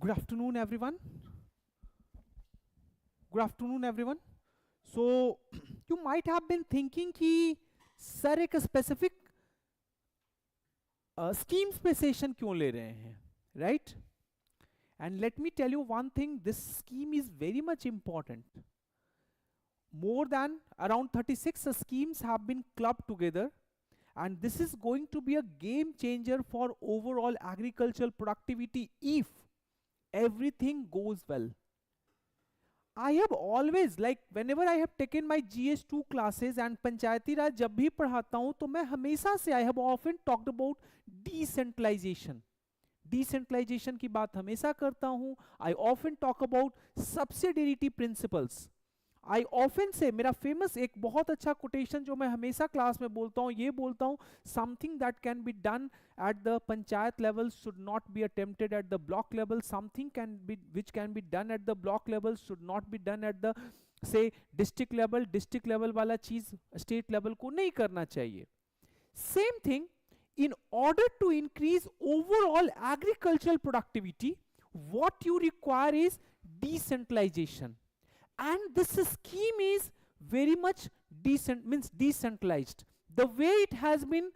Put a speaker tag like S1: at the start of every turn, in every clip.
S1: Good afternoon, everyone. Good afternoon, everyone. So, you might have been thinking कि sir एक specific schemes पे session क्यों ले रहे हैं, right? And let me tell you one thing, this scheme is very much important. More than around 36 schemes have been clubbed together, and this is going to be a game changer for overall agricultural productivity if everything goes well. I have always, like whenever I have taken my GS2 classes and पंचायती राज जब भी पढ़ाता हूं तो मैं हमेशा से I have often talked about decentralization. Decentralization की बात हमेशा करता हूं. I often talk about subsidiarity principles. I often say, मेरा फेमस एक बहुत अच्छा कोटेशन जो मैं हमेशा क्लास में बोलता हूँ, ये बोलता हूँ, something that can be done at the panchayat level should not be attempted at the block level. Something can be which can be done at the block level should not be done at the say district level. District level वाला चीज state level को नहीं करना चाहिए. Same thing, in order to increase overall agricultural productivity, what you require is decentralization. And this scheme is very much decentralized. The way it has been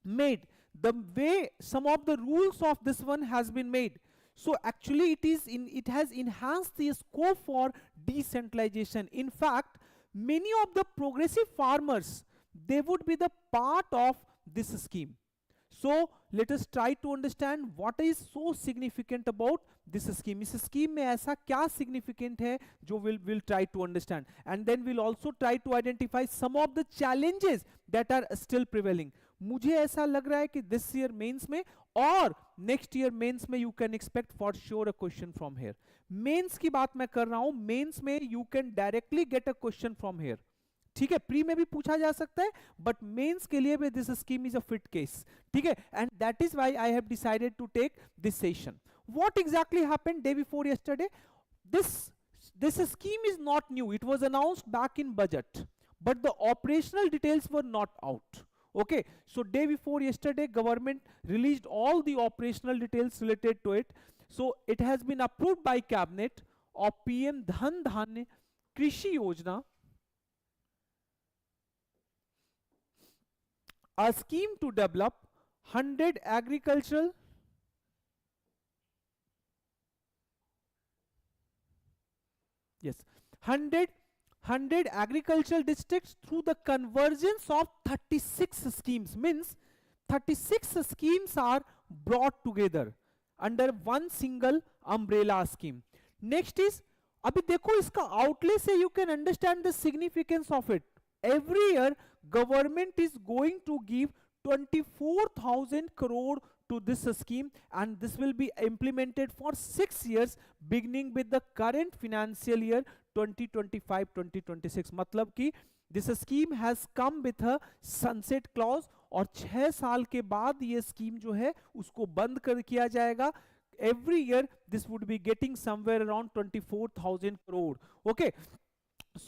S1: made, the way some of the rules of this one has been made. So actually it has enhanced the scope for decentralization. In fact, many of the progressive farmers, they would be the part of this scheme. So let us try to understand what is so significant about this scheme. इस scheme में ऐसा क्या significant है जो we'll try to understand, and then we'll also try to identify some of the challenges that are still prevailing. मुझे ऐसा लग रहा है कि this year mains में और next year mains में you can expect for sure a question from here. Mains की बात मैं कर रहा हूँ, mains में you can directly get a question from here. ठीक है, प्री में भी पूछा जा सकता है, बट मेंस के लिए भी this scheme is a fit case. ठीक है, and that is why I have decided to take this session. What exactly happened day before yesterday? This scheme is not new. It was announced back in budget, but the operational details were not out. Okay, so day before yesterday government released all the operational details related to it. So it has been approved by cabinet of PM Dhan-Dhanya Krishi Yojana, a scheme to develop 100 agricultural yes 100 agricultural districts through the convergence of 36 schemes. Means 36 schemes are brought together under one single umbrella scheme. Next is, अभी देखो इसका outlay से you can understand the significance of it. Every year government is going to give 24,000 crore to this scheme, and this will be implemented for 6 years beginning with the current financial year 2025-2026. मतलब कि this scheme has come with a sunset clause, और 6 साल के बाद ये scheme जो है उसको बंद कर किया जाएगा. Every year this would be getting somewhere around 24,000 crore. Okay,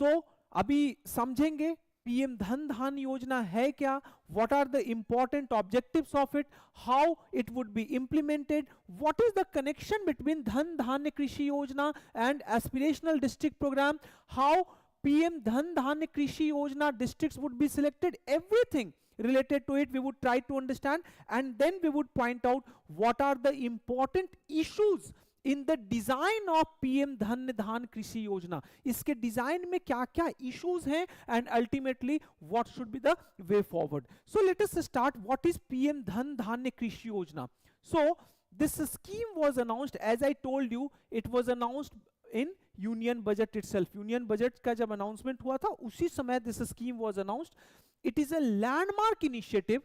S1: so अभी समझेंगे PM Dhan-Dhanya योजना है क्या, what are the important objectives of it, how it would be implemented, what is the connection between Dhan-Dhanya Krishi Yojana and aspirational district program, how PM Dhan-Dhanya Krishi Yojana districts would be selected. Everything related to it we would try to understand, and then we would point out what are the important issues in the design of PM Dhan-Dhanya Krishi Yojana. इसके design में क्या क्या issues हैं, and ultimately what should be the way forward. So let us start. What is PM Dhan-Dhanya Krishi Yojana? So this scheme was announced, as I told you, it was announced in union budget itself. Union budget का जब announcement हुआ था उसी समय this scheme was announced. It is a landmark initiative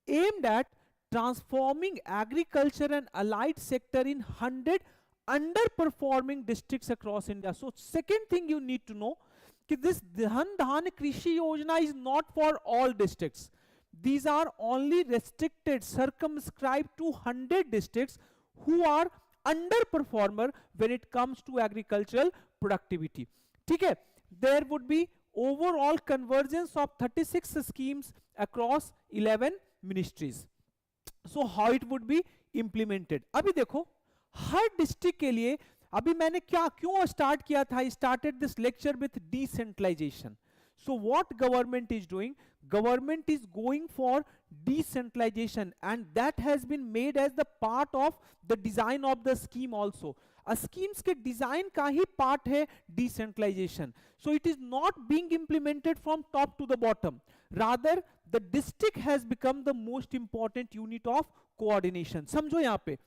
S1: aimed at transforming agriculture and allied sector in 100 underperforming districts across India. So second thing you need to know, that this Dhan-Dhanya Krishi Yojana is not for all districts. These are only restricted, circumscribed to 100 districts who are underperformer when it comes to agricultural productivity. ठीक है, there would be overall convergence of 36 schemes across 11 ministries. So how it would be implemented? अभी देखो हर district के लिए अभी मैंने क्या क्यों स्टार्ट किया था, started this lecture with decentralisation. So what government is doing? Government is going for decentralization, and that has been made as the part of the design of the scheme also. Schemes के design का ही part है decentralization. So it is not being implemented from top to the bottom. Rather, the district has become the most important unit of coordination. समझो यहाँ पे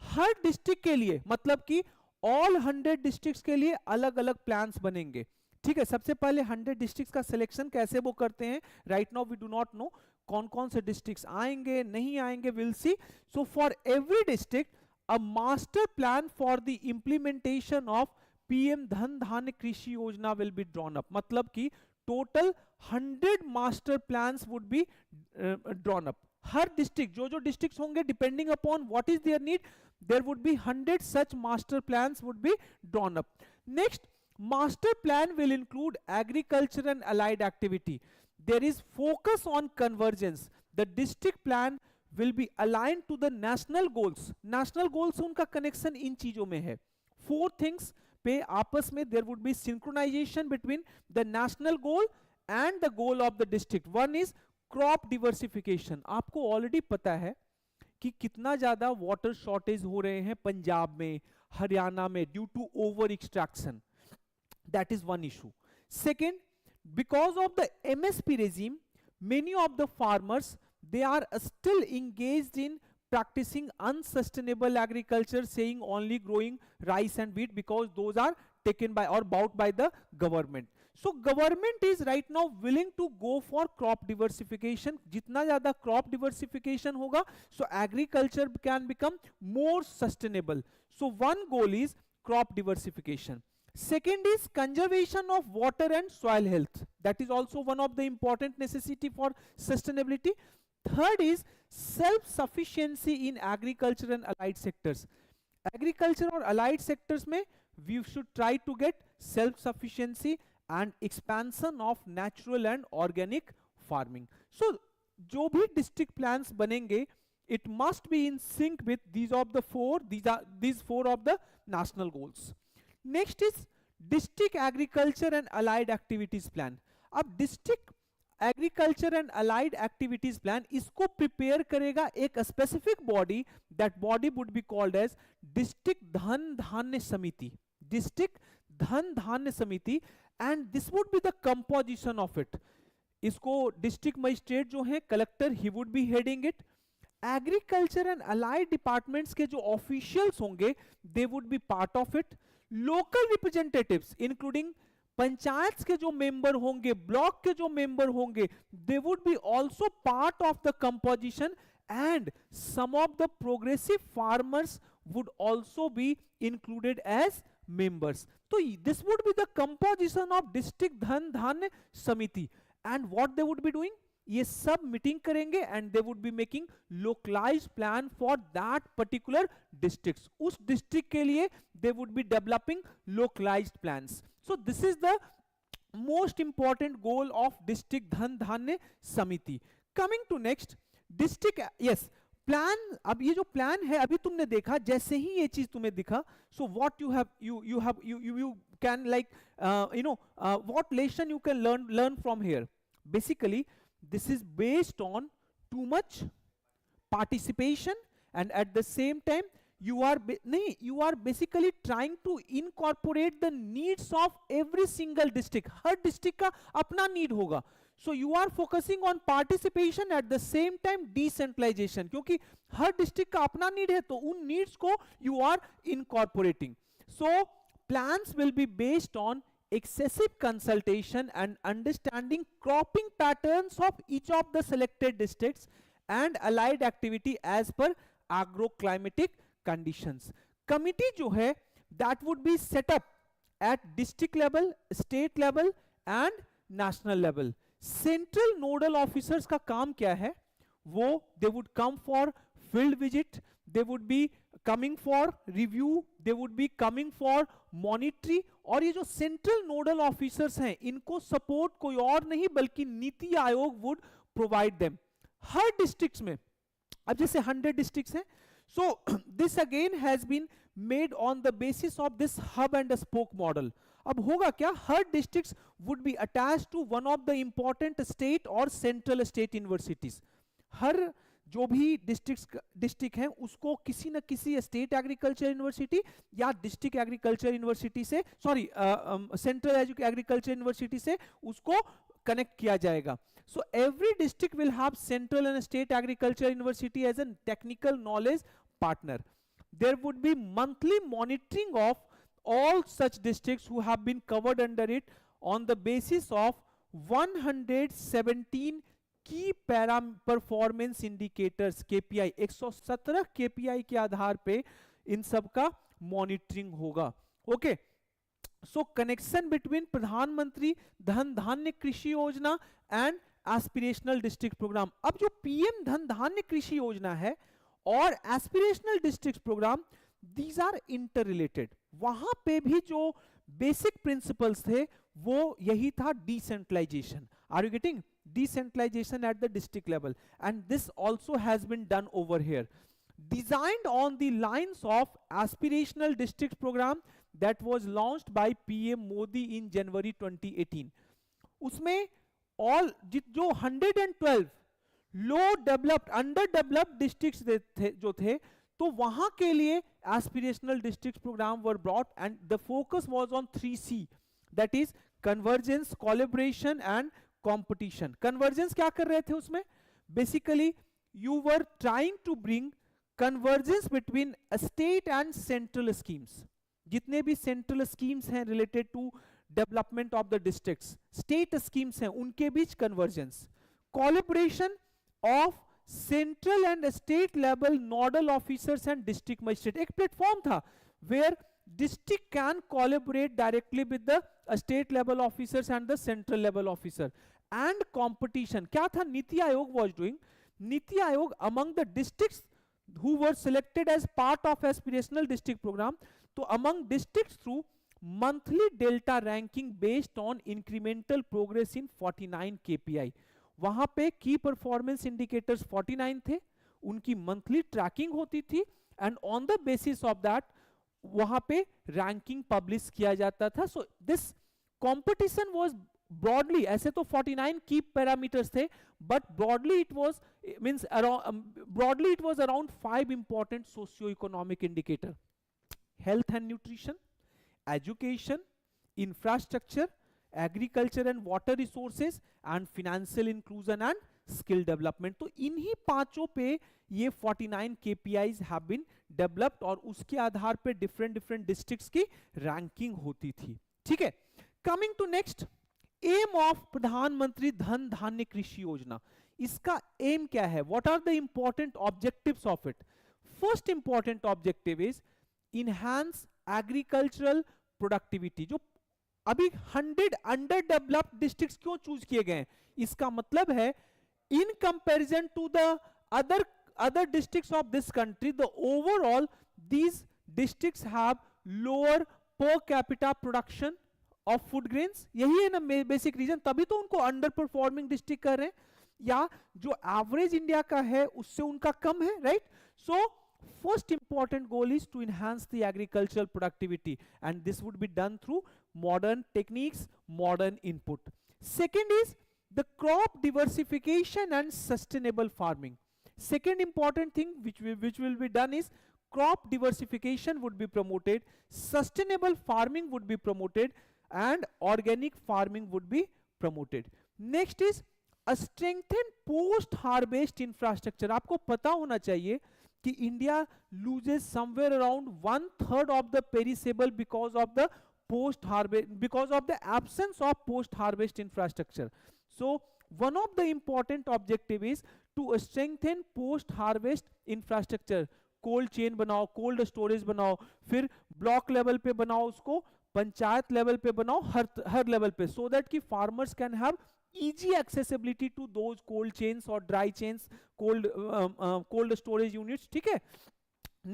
S1: हर district के लिए मतलब कि ऑल 100 डिस्ट्रिक्ट्स के लिए अलग अलग प्लान्स बनेंगे. ठीक है, सबसे पहले 100 डिस्ट्रिक्ट्स का सिलेक्शन कैसे वो करते हैं, right now we do not know कौन कौन से डिस्ट्रिक्ट्स आएंगे नहीं आएंगे, will see. So for every district a master plan for the implementation of PM Dhan Dhanya Krishi योजना विल बी ड्रॉन अप. मतलब कि total 100 master plans would be drawn up. हर डिस्ट्रिक्ट जो डिस्ट्रिक्ट्स होंगे depending upon what is their need, there would be 100 such master plans would be drawn up. Next, master plan will include agriculture and allied activity. There is focus on convergence. The district plan will be aligned to the national goals. National goals उनका connection इन चीजों में है. 4 things पे आपस में there would be synchronization between the national goal and the goal of the district. One is crop diversification. आपको already पता है कि कितना ज्यादा water shortage हो रहे हैं पंजाब में, हरियाणा में due to over extraction. That is one issue. Second, because of the MSP regime, many of the farmers, they are still engaged in practicing unsustainable agriculture, saying only growing rice and wheat because those are taken by or bought by the government. So government is right now willing to go for crop diversification. जितना ज़्यादा crop diversification होगा, so agriculture can become more sustainable. So one goal is crop diversification. Second is conservation of water and soil health. That is also one of the important necessity for sustainability. Third is self-sufficiency in agriculture and allied sectors. Agriculture or allied sectors में we should try to get self-sufficiency and expansion of natural and organic farming. So जो भी district plans बनेंगे, it must be in sync with these 4 of the national goals. Next is district agriculture and allied activities plan. अब district agriculture and allied activities plan इसको prepare करेगा एक specific body. That body would be called as district Dhan Dhanya Samiti. District Dhan Dhanya Samiti, and this would be the composition of it. इसको district magistrate जो है collector, he would be heading it. Agriculture and allied departments के जो officials होंगे, they would be part of it. Local representatives including panchayat के जो member होंगे, block के जो मेंबर होंगे, they would be also part of the composition, and some of the progressive farmers would also be included as members. तो this would be the composition of district Dhan Dhanya Samiti. And what they would be doing, ये सब meeting करेंगे and they would be making localised plan for that particular districts. उस district के लिए they would be developing localised plans. So this is the most important goal of district Dhan Dhanya Samiti. Coming to next district, yes plan. अब ये जो plan है अभी तुमने देखा, जैसे ही ये चीज तुम्हें दिखा, so what you can like what lesson you can learn from here. Basically this is based on too much participation, and at the same time you are basically trying to incorporate the needs of every single district. Her district का अपना need होगा. So you are focusing on participation, at the same time decentralization, क्योंकि हर district का अपना need है, तो उन needs को you are incorporating. So plans will be based on excessive consultation and understanding cropping patterns of each of the selected districts and allied activity as per agroclimatic conditions. Committee जो है that would be set up at district level, state level and national level. Central nodal officers का काम क्या है, वो they would come for field visit, they would be coming for review, they would be coming for monitoring. और ये जो central nodal officers हैं, इनको सपोर्ट कोई और नहीं बल्कि Niti Aayog would provide them हर डिस्ट्रिक्ट्स में. अब जैसे 100 डिस्ट्रिक्ट्स हैं, so this again has been made on the basis of this hub and spoke model. अब होगा क्या, हर districts would be attached to one of the important state or central state universities. हर जो भी district हैं उसको किसी न किसी स्टेट एग्रीकल्चर यूनिवर्सिटी या डिस्ट्रिक्ट एग्रीकल्चर यूनिवर्सिटी से, सॉरी सेंट्रल एग्रीकल्चर यूनिवर्सिटी से उसको कनेक्ट किया जाएगा. So every district will have central and state agriculture university as an technical knowledge partner. There would be monthly monitoring of all such districts who have been covered under it on the basis of 117 key performance indicators KPI. 117 KPI के आधार पे इन सब का monitoring होगा. Okay, सो connection between प्रधानमंत्री धन धान्य कृषि योजना and aspirational district programme. अब जो PM Dhan Dhanya Krishi Yojana है और aspirational district programme, these are inter related. वहां पे भी जो बेसिक प्रिंसिपल्स थे वो यही था, decentralisation. Are you getting? Decentralisation at the district level, and this also has been done over here. Designed on the lines of aspirational district programme that was launched by PM Modi in January 2018. उसमें all जो 112 low developed, under developed districts जो थे, तो वहां के लिए aspirational district programme were brought and the focus was on 3C, that is convergence, collaboration and competition. Convergence क्या कर रहे थे उसमें? Basically you were trying to bring convergence between state and central schemes. जितने भी सेंट्रल स्कीम्स हैं related to development of the districts, state schemes हैं, उनके बीच convergence. Collaboration of central and state level nodal officers and district magistrate. एक platform था where district can collaborate directly with the state level officers and the central level officer. And competition क्या था? नीति आयोग was doing. NITI Aayog among the districts who were selected as part of aspirational district program, तो among districts through monthly delta ranking based on incremental progress in 49 KPI. वहां पे की performance indicators 49 थे, उनकी monthly trekking होती थी and on the basis of that वहां पे रैंकिंग पब्लिश किया जाता था. So this competition was broadly, ऐसे तो 49 की पैरामीटर्स थे, but broadly it was means broadly it was around 5 important socio economic indicator: health and nutrition, education, infrastructure, agriculture and water resources and financial inclusion and skill development. तो इन्हीं पांचों पे ये 49 KPIs have been developed और उसके आधार पे different districts की ranking होती थी. ठीक है, coming to next, aim of Pradhanmantri Dhan Dhanya Krishi Yojana. इसका एम क्या है? What are the important objectives of it? First important objective is enhance agricultural productivity. जो अभी 100 अंडर डेवलप्ड डिस्ट्रिक्ट्स क्यों चूज किए गए? इसका मतलब है in comparison to the other districts of this country, the overall these districts have lower per capita production of food grains. यही है ना बेसिक रीजन, तभी तो उनको अंडर परफॉर्मिंग डिस्ट्रिक्ट कर रहे हैं, या जो एवरेज इंडिया का है उससे उनका कम है, right? So first important goal is to enhance the agricultural productivity, and this would be done through modern techniques, modern input. Second is the crop diversification and sustainable farming. Second important thing which will be done is crop diversification would be promoted, sustainable farming would be promoted, and organic farming would be promoted. Next is a strengthened post harvest infrastructure. आपको पता होना चाहिए कि India loses somewhere around 1/3 of the perishable because of the post harvest, because of the absence of post harvest infrastructure. So one of the important objective is to strengthen post harvest infrastructure. Cold chain बनाओ, cold storage बनाओ, फिर block level पे बनाओ, उसको panchayat level पे बनाओ, हर level पे, so that कि farmers can have easy accessibility to those cold chains or dry chains, cold storage units. ठीक है?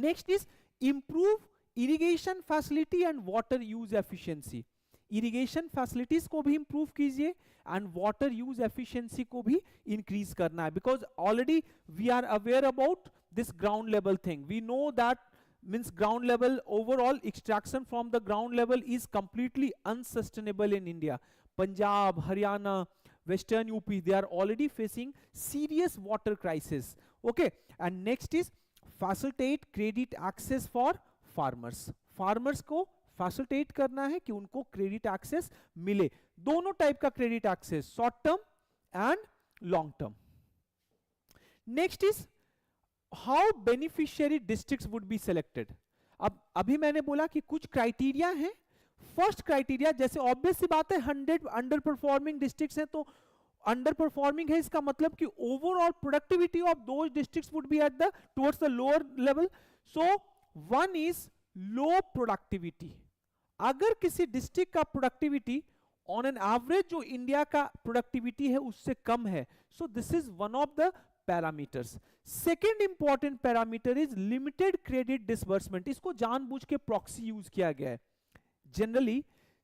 S1: Next is improve irrigation facility and water use efficiency. Irrigation facilities को भी इंप्रूव कीजिए and water use efficiency को भी increase करना है, because already we are aware about this ground level thing. We know that means ground level overall extraction from the ground level is completely unsustainable in India. Punjab, Haryana, Western UP, they are already facing serious water crisis. Okay, and next is facilitate credit access for farmers. Farmers को facilitate करना है कि उनको credit access मिले, दोनों type का credit access, short term and long term. Next is how beneficiary districts would be selected. अब अभी मैंने बोला कि कुछ क्राइटेरिया हैं. फर्स्ट क्राइटेरिया, जैसे ऑब्वियस सी बात है 100 अंडर परफॉर्मिंग डिस्ट्रिक्ट्स हैं, तो अंडर परफॉर्मिंग है इसका मतलब कि overall productivity of those districts would B at the towards the lower level. So one is low productivity. अगर किसी डिस्ट्रिक्ट का प्रोडक्टिविटी ऑन एन एवरेज जो इंडिया का प्रोडक्टिविटी है उससे कम है, so this is one of the parameters. Second important parameter is limited credit disbursement. इसको जानबूझ के प्रॉक्सी यूज किया गया है. जनरली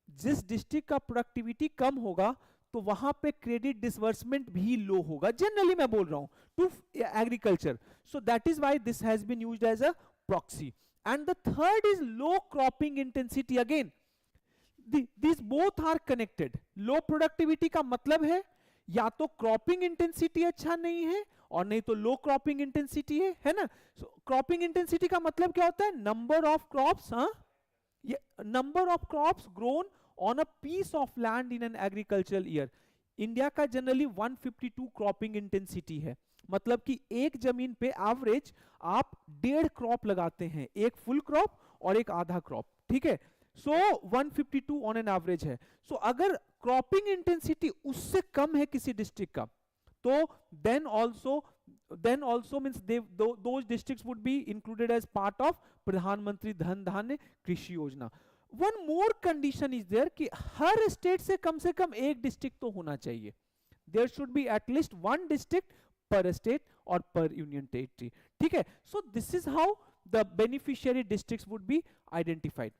S1: जिस डिस्ट्रिक्ट का प्रोडक्टिविटी कम होगा तो वहां पे क्रेडिट डिसबर्समेंट भी लो होगा, जनरली मैं बोल रहा हूं, to agriculture. So that is why this has been used as a proxy. And the third is low cropping intensity. Again these both are connected. Low productivity का मतलब या तो क्रॉपिंग इंटेंसिटी अच्छा नहीं है और नहीं तो लो क्रॉपिंग इंटेंसिटी है ना. क्रॉपिंग इंटेंसिटी का मतलब क्या होता है? Number of crops, number of crops grown on a piece of land in an agricultural year. India का जनरली 152 क्रॉपिंग इंटेंसिटी है, मतलब कि एक जमीन पे एवरेज आप 1.5 क्रॉप लगाते हैं, एक फुल क्रॉप और एक आधा क्रॉप. ठीक है, सो 152 ऑन एन एवरेज है. सो अगर क्रॉपिंग इंटेंसिटी उससे कम है किसी डिस्ट्रिक्ट का, तो then also means those districts would B included as part of Pradhanmantri Dhan Dhanya Krishi योजना. One more condition is there कि हर स्टेट से कम एक डिस्ट्रिक्ट तो होना चाहिए. There should be at least one district per state और पर यूनियन टेरिटरी. ठीक है, so this is how the beneficiary districts would be identified.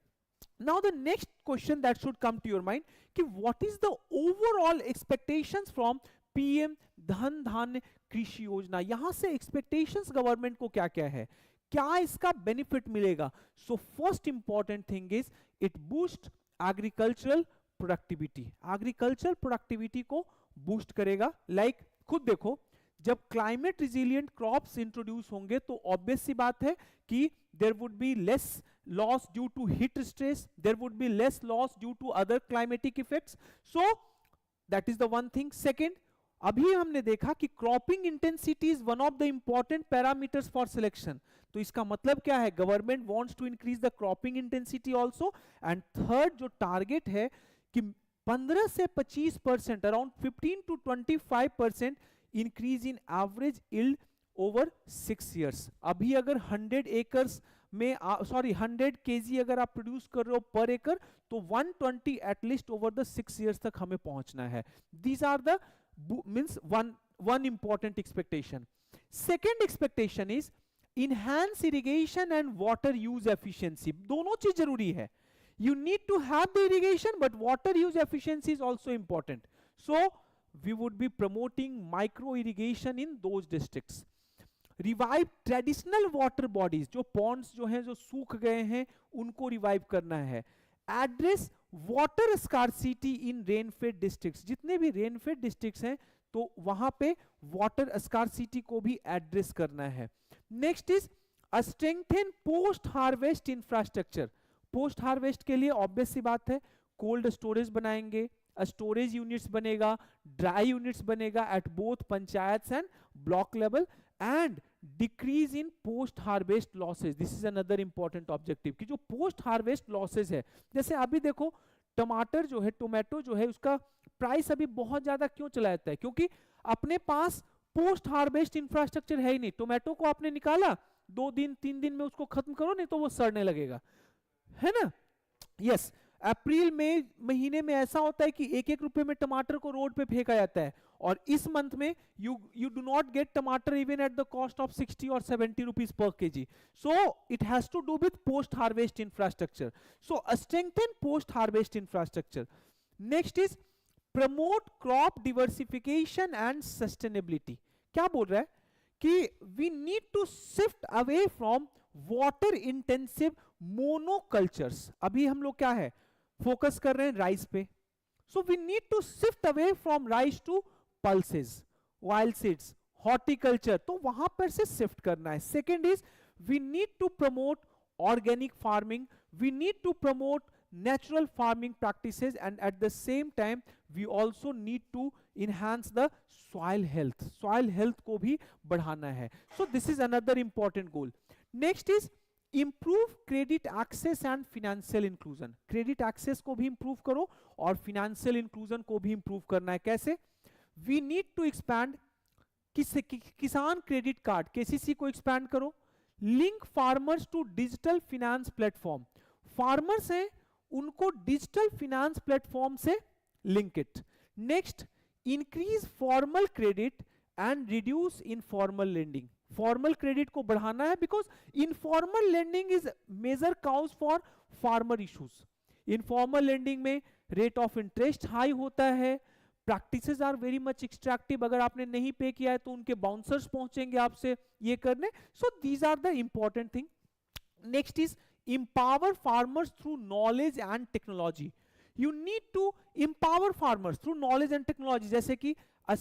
S1: Now the next question that should come to your mind कि what is the overall expectations from PM Dhan Dhaanya कृषि योजना. यहां से expectations government को क्या क्या है, क्या इसका बेनिफिट मिलेगा. So first important thing is it boost agricultural productivity. Agricultural productivity को बूस्ट करेगा. लाइक खुद देखो, जब क्लाइमेट रिजिलियंट क्रॉप्स इंट्रोड्यूस होंगे तो ऑब्वियस सी बात है कि there would be less loss due to heat stress, there would be less loss due to other climatic effects. So that is the one thing. Second, अभी हमने देखा कि cropping intensity is one of the important parameters for selection. तो इसका मतलब क्या है, government wants to increase the cropping intensity also. And third जो टारगेट है कि 15 से 25%, around 15 to 25% increase in average yield over 6 years. अभी अगर 100 एकर्स में 100 kg अगर आप प्रोड्यूस कर रहे हो पर एकड़, तो 120 एटलीस्ट ओवर द 6 years तक हमें पहुंचना है. These are the means one important expectation. Second expectation is enhance irrigation and water use efficiency. दोनों चीज जरूरी है. You need to have the irrigation but water use efficiency is also important. So we would be promoting micro irrigation in those districts. Revive traditional water bodies, जो ponds जो हैं जो सूख गए हैं उनको रिवाइव करना है. एड्रेस वाटर स्कार्सिटी इन रेनफेड डिस्ट्रिक्ट्स. जितने भी रेनफेड डिस्ट्रिक्ट्स हैं तो वहां पे वाटर स्कार्सिटी को भी एड्रेस करना है. Next is strengthen post harvest infrastructure. Post harvest के लिए ऑब्वियस सी बात है कोल्ड स्टोरेज बनाएंगे, स्टोरेज यूनिट्स बनेगा, ड्राई यूनिट्स बनेगा at both panchayat and block level. And decrease in post harvest losses. This is another important objective कि जो post harvest losses है, जैसे अभी देखो टमाटर जो है, टोमेटो जो है, उसका प्राइस अभी बहुत ज्यादा क्यों चला जाता है, क्योंकि अपने पास पोस्ट हार्वेस्ट इंफ्रास्ट्रक्चर है ही नहीं. टोमेटो को आपने निकाला 2 दिन 3 दिन में उसको खत्म करो, नहीं तो वो सड़ने लगेगा, है ना. यस, अप्रैल महीने में ऐसा होता है कि 1-1 रुपए में टमाटर को रोड पे फेंका जाता है, और इस मंथ में you do not get टमाटर even at the cost of 60 or 70 rupees per kg. So it has to do with post harvest infrastructure. So strengthen post harvest infrastructure. Next is promote crop diversification and sustainability. क्या बोल रहा है कि we need to shift away from water intensive monocultures, अभी हम लोग क्या है फोकस कर रहे हैं राइस पे, so we need to shift away from rice to pulses, wild seeds, horticulture, तो वहां पर से शिफ्ट करना है. Second is we need to promote organic farming, we need to promote natural farming practices, and at the same time we also need to enhance the soil health. Soil health को भी बढ़ाना है. So this is another important goal. Next is improve credit access and financial inclusion. Credit access को भी improve करो और financial inclusion को भी improve करना है. कैसे? We need to expand किसान क्रेडिट कार्ड KCC को expand करो. Link farmers to digital finance platform. Farmers हैं उनको डिजिटल फिनेंस प्लेटफॉर्म से link it. Next, increase formal credit and reduce informal lending. Formal credit को बढ़ाना है because informal lending is major cause for farmer issues. Informal lending में rate of interest high होता है, practices are very much extractive, अगर आपने नहीं पे किया है तो उनके बाउंसर्स पहुंचेंगे आपसे ये करने. So these are the important thing. Next is empower farmers through knowledge and technology. You need to empower farmers through knowledge and technology. जैसे कि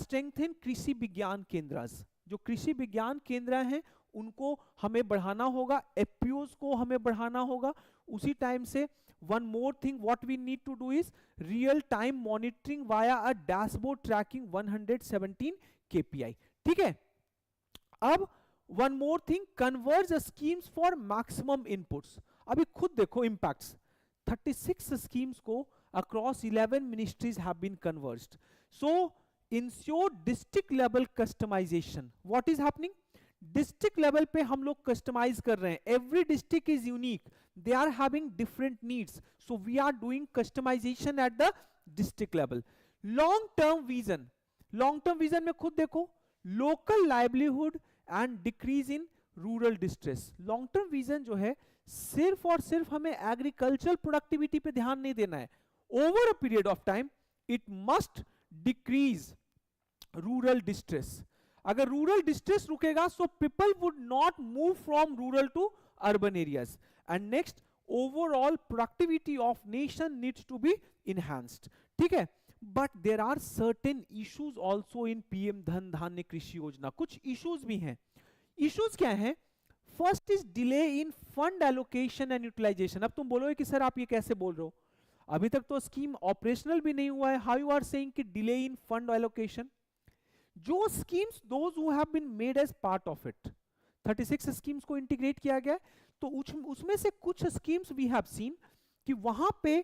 S1: strengthen कृषि विज्ञान केंद्र, जो कृषि विज्ञान केंद्र हैं उनको हमें बढ़ाना होगा, FPOs को हमें बढ़ाना होगा. उसी टाइम से one more thing what we need to do is real time monitoring via a dashboard tracking 117 KPI. ठीक है. अब one more thing, converge schemes for maximum inputs. अभी खुद देखो impacts, 36 schemes को across 11 ministries have been converged. So ensure district level customization. What is happening? District level पे हम लोग customize कर रहे हैं. Every district is unique. They are having different needs. So we are doing customization at the district level. Long term vision. Long term vision में खुद देखो, local livelihood and decrease in rural distress. Long term vision जो है सिर्फ और सिर्फ हमें agricultural productivity पे ध्यान नहीं देना है. Over a period of time it must decrease rural distress. अगर रूरल डिस्ट्रेस रुकेगा so people would not move from rural to urban areas. And next, overall productivity of nation needs to be enhanced. ठीक है. But there are certain issues also in PM Dhan Dhanya Krishi योजना. कुछ issues भी हैं. Issues क्या हैं? First is delay in fund allocation and utilisation. अब तुम बोलोगे कि सर आप ये कैसे बोल रहे हो, अभी तक तो स्कीम ऑपरेशनल भी नहीं हुआ है, हाउ यू आर सेइंग कि डिले इन फंड एलोकेशन? जो schemes those who have been made as part of it, 36 schemes को इंटीग्रेट किया गया, तो उसमें से कुछ स्कीम्स वी हैव सीन कि वहां पे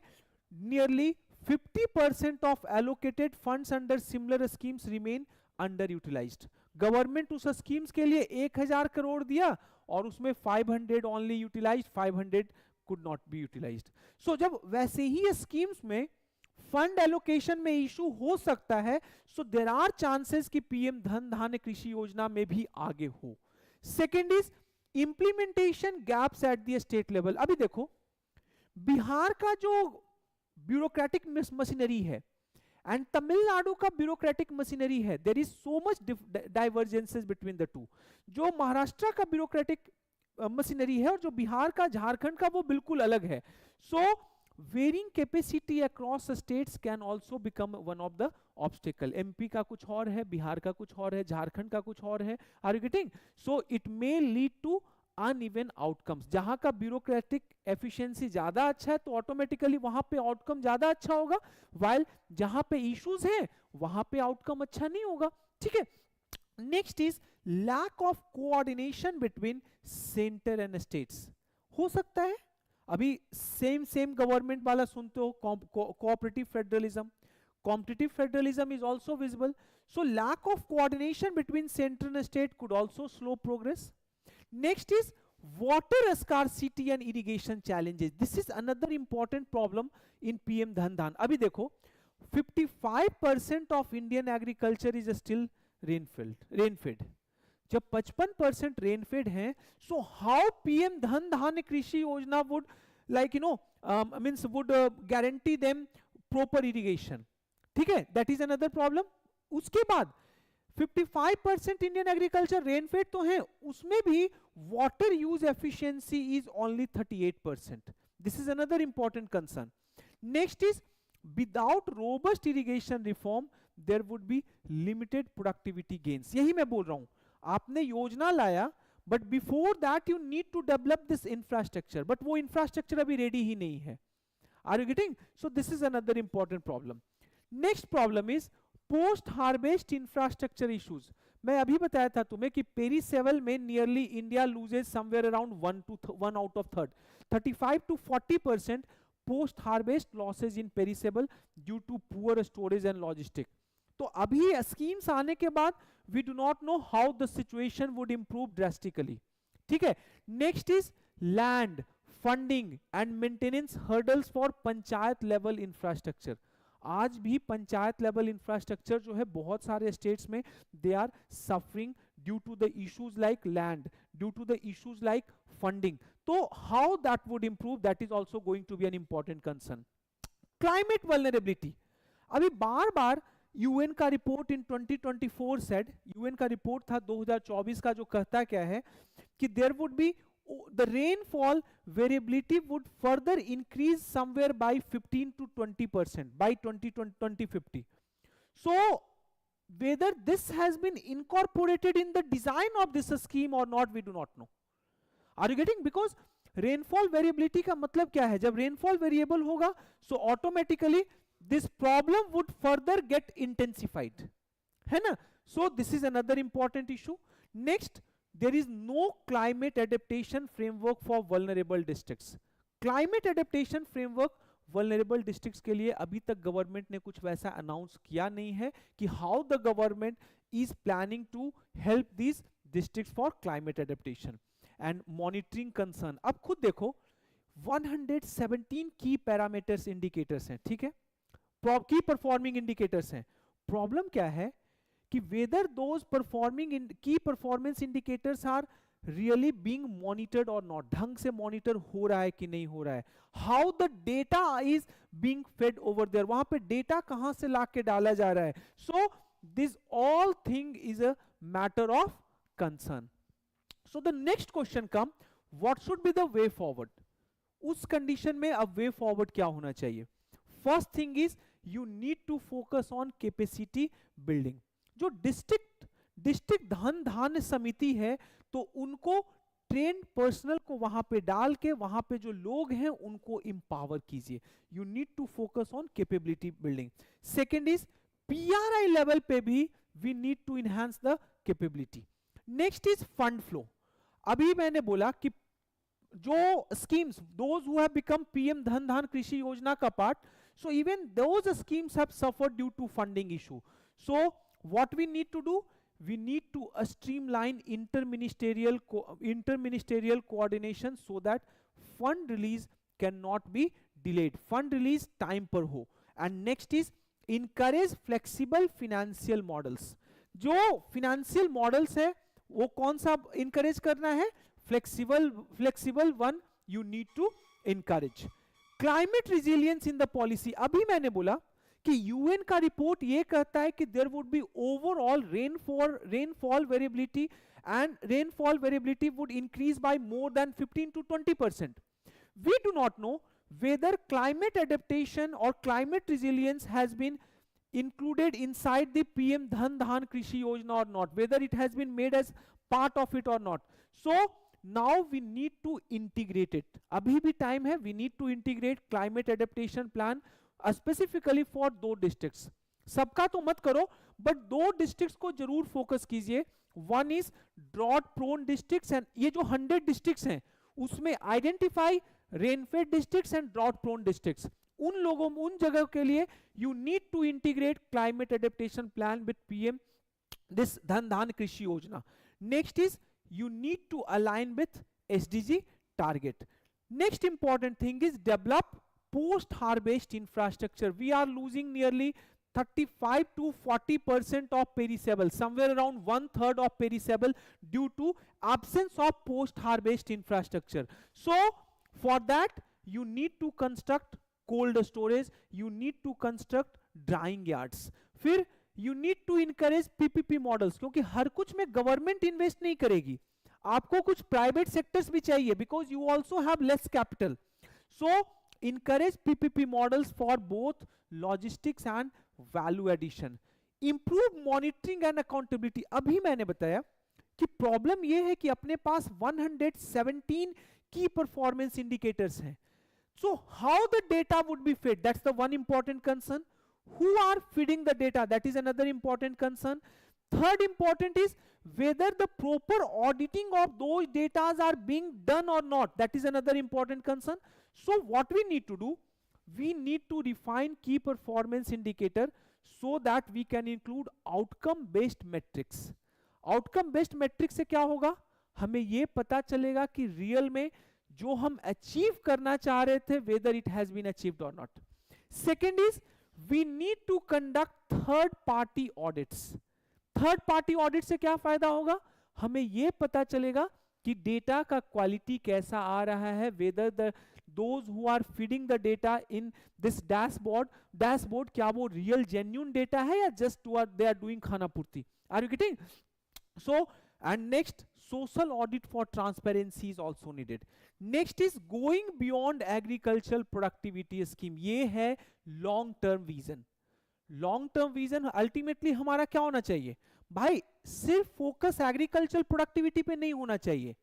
S1: nearly 50% of allocated funds under similar schemes remain under utilised. Government उस स्कीम्स के लिए 1000 करोड़ दिया और उसमें 500 only utilised, 500 could not be utilised. So जब वैसे ही स्कीम्स में फंड एलोकेशन में इशू हो सकता है, सो देयर आर चांसेस कि पीएम धन धान्य कृषि योजना में भी आगे हो. Second is implementation gaps at the state level. अभी देखो बिहार का जो ब्यूरोक्रेटिक मशीनरी है एंड तमिलनाडु का ब्यूरोक्रेटिक मशीनरी है, there is so much divergences between the two. जो महाराष्ट्र का ब्यूरोक्रेटिक मशीनरी है और जो बिहार का, झारखंड का, वो बिल्कुल अलग है. So varying capacity across states can also become one of the obstacle. MP का कुछ और है, बिहार का कुछ और है, झारखंड का कुछ और है. Are you getting? So it may lead to uneven outcomes. जहां का ब्यूरोक्रेटिक एफिशिएंसी ज्यादा अच्छा है तो ऑटोमेटिकली वहां पे आउटकम ज्यादा अच्छा होगा, वाइल जहां पे इश्यूज हैं वहां पे आउटकम अच्छा नहीं होगा. ठीक है. Next is lack of coordination between centre and states. हो सकता है अभी सेम गवर्नमेंट वाला सुनते हो, cooperative federalism, competitive federalism is also visible. So lack of coordination between centre and state could also slow progress. Next is water scarcity and irrigation challenges. This is another important problem in PM Dhan-Dhan. अभी देखो 55% of Indian agriculture is still rain-fed. जब 55% rain-fed हैं, so how PM Dhan-Dhanya Krishi Yojana would would guarantee them proper irrigation? ठीक है, that is another problem. उसके बाद 55% Indian agriculture rainfed तो है, उसमें भी water use efficiency is only 38%. This is another important concern. Next is without robust irrigation reform there would be limited productivity gains. यही मैं बोल रहा हूं, आपने योजना लाया but before that you need to develop this infrastructure, but वो infrastructure अभी रेडी ही नहीं है. Are you getting? So this is another important problem. Next problem is post harvest infrastructure issues. मैं अभी बताया था तुम्हें कि पेरिसेबल में nearly India loses somewhere around 1 out of 35 to 40% post harvest losses in perishable due to poor storage and logistic. तो अभी schemes आने के बाद we do not know how the situation would improve drastically. ठीक है. Next is land funding and maintenance hurdles for panchayat level infrastructure. आज भी panchayat level infrastructure जो है बहुत सारे स्टेट्स में they are suffering due to the issues like land, due to the issues like funding. तो how that would improve, that is also going to be an important concern. Climate vulnerability. अभी बार बार UN का report in 2024 said, UN का report था 2024 का, जो कहता क्या है कि there would be the rainfall variability would further increase somewhere by 15 to 20% by 2050. So whether this has been incorporated in the design of this scheme or not, we do not know. Are you getting? Because rainfall variability का मतलब क्या है? जब rainfall variable होगा, so automatically this problem would further get intensified, है ना? So this is another important issue. Next, there is no climate adaptation framework for vulnerable districts. Climate adaptation framework vulnerable districts के लिए अभी तक government ने कुछ वैसा अनाउंस किया नहीं है कि how the government is planning to help these districts for climate adaptation and monitoring concern. अब खुद देखो 117 key parameters indicators हैं, ठीक है, key performing indicators हैं. प्रॉब्लम क्या है कि whether those key performance indicators are really being monitored or not, ढंग से monitor हो रहा है कि नहीं हो रहा है, how the data is being fed over there, वहां पे data कहां से लाके डाला जा रहा है. So this all thing is a matter of concern. So the next question come, what should be the way forward? उस कंडीशन में अब वे फॉरवर्ड क्या होना चाहिए? First thing is you need to focus on capacity building. जो district Dhan Dhanya समिति है, तो उनको ट्रेन पर्सनल को वहां पे डाल के वहां पे जो लोग हैं उनको एम्पावर कीजिए. You need to focus on capability building. Second is PRI level पे भी we need to enhance the capability. Next is fund flow. अभी मैंने बोला कि जो schemes those who have become PM Dhan Dhan Krishi Yojana का part, so even those schemes have suffered due to funding issue. So what we need to do, we need to streamline interministerial coordination so that fund release cannot be delayed, fund release time पर हो. And next is encourage flexible financial models. जो financial models है वो कौन सा encourage करना है? flexible one you need to encourage. Climate resilience in the policy. अभी मैंने बोला कि यूएन का रिपोर्ट ये कहता है कि there would be overall rainfall variability and rainfall variability would increase by more than 15 to 20%. We do not know whether climate adaptation और climate resilience has been included inside the PM Dhan-Dhanya Krishi Yojana or not, whether it has been made as part of it or not. So now we need to integrate it. अभी भी time है, we need to integrate climate adaptation plan specifically for 2 districts. सबका तो मत करो, but 2 districts को जरूर focus कीजिए. One is drought prone districts, and ये जो 100 districts हैं उसमें identify rain-fed districts and drought prone districts. उन लोगों उन जगह के लिए you need to integrate climate adaptation plan with PM this Dhan-Dhanya Krishi Yojana. Next is you need to align with SDG target. Next important thing is develop post harvest infrastructure. We are losing nearly 35 to 40% of perishable, somewhere around 1/3 of perishable due to absence of post harvest infrastructure. So for that you need to construct cold storage, you need to construct drying yards. फिर you need to encourage PPP models, क्योंकि हर कुछ में government invest नहीं करेगी, आपको कुछ private sectors भी चाहिए, because you also have less capital. So encourage PPP models for both logistics and value addition. Improve monitoring and accountability. अभी मैंने बताया कि प्रॉब्लम ये है कि अपने पास 117 key performance indicators हैं. So how the data would be fed? That's the one important concern. Who are feeding the data? That is another important concern. Third important is whether the proper auditing of those data are being done or not. That is another important concern. So what we need to do, we need to refine key performance indicator so that we can include outcome based metrics. Outcome based metrics से क्या होगा, हमें ये पता चलेगा कि real में जो हम अचीव करना चाह रहे थे whether it has been achieved or not. Second is we need to conduct third party audits. Third party audit से क्या फायदा होगा, हमें यह पता चलेगा कि डेटा का क्वालिटी कैसा आ रहा है, whether the those who are feeding the data in this dashboard क्या वो रियल जेन्युइन डेटा है या जस्ट दे आर डूइंग खाना पूर्ति. Are you getting? So and next, social audit for transparency is also needed. Next is going beyond agricultural productivity scheme. ये है long term vision. Long term vision ultimately हमारा क्या होना चाहिए भाई, सिर्फ फोकस एग्रीकल्चर प्रोडक्टिविटी पे नहीं होना चाहिए.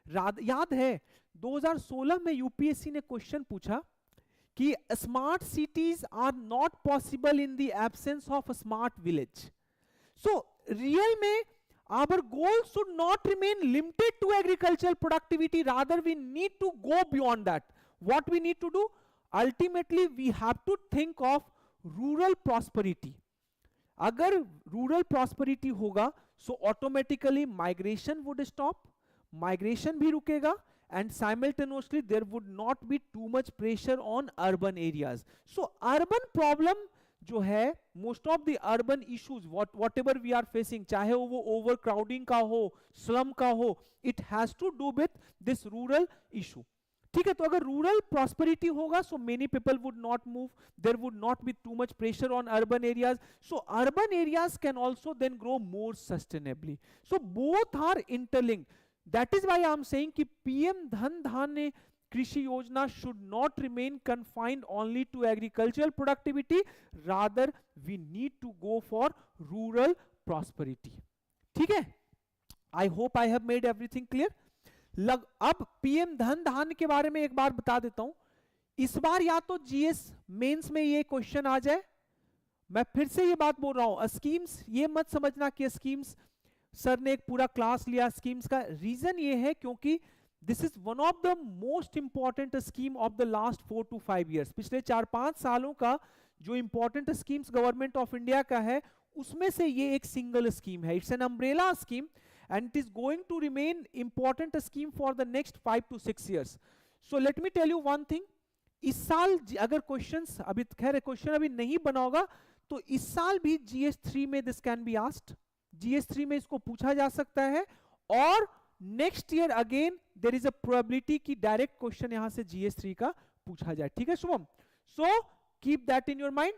S1: याद है 2016 में यूपीएससी ने क्वेश्चन पूछा कि smart cities are not possible in the absence of a smart village. So real में our goal should not remain limited to agricultural productivity, rather we need to go beyond that. What we need to do, ultimately we have to think of rural prosperity. अगर rural prosperity होगा so automatically migration would stop, migration भी रुकेगा, and simultaneously there would not be too much pressure on urban areas. So urban problem जो है, most of the urban issues whatever we are facing, चाहे वो overcrowding का हो, slum का हो, it has to do with this rural issue. ठीक है, तो अगर रूरल प्रॉस्पेरिटी होगा so many people would not move, there would not be too much pressure on urban areas, so urban areas can also then grow more sustainably. So both are interlinked. That is why I am saying कि PM Dhan Dhanya Krishi Yojana should not remain confined only to agricultural productivity, rather we need to go for rural prosperity. ठीक है, I hope I have made everything clear. अब PM Dhan Dhanya के बारे में एक बार बता देता हूं. इस बार या तो जीएस मेंस में ये क्वेश्चन आ जाए, मैं फिर से ये बात बोल रहा हूं, स्कीम्स ये मत समझना कि स्कीम्स सर ने एक पूरा क्लास लिया स्कीम्स का. रीजन ये है क्योंकि this is one of the most important scheme of the last 4 to 5 years. पिछले 4-5 सालों का जो important schemes government of India का है, उसमें से ये एक सिंगल स्कीम है. It's an umbrella scheme and it is going to remain important scheme for the next 5 to 6 years. So let me tell you one thing, इस साल अगर क्वेश्चंस अभी खैर क्वेश्चन अभी नहीं बना होगा तो इस साल भी GS3 में this can be asked, GS3 में इसको पूछा जा सकता है, और next year again there is a probability कि डायरेक्ट क्वेश्चन यहां से GS3 का पूछा जाए. ठीक है Shubham, so keep that in your mind.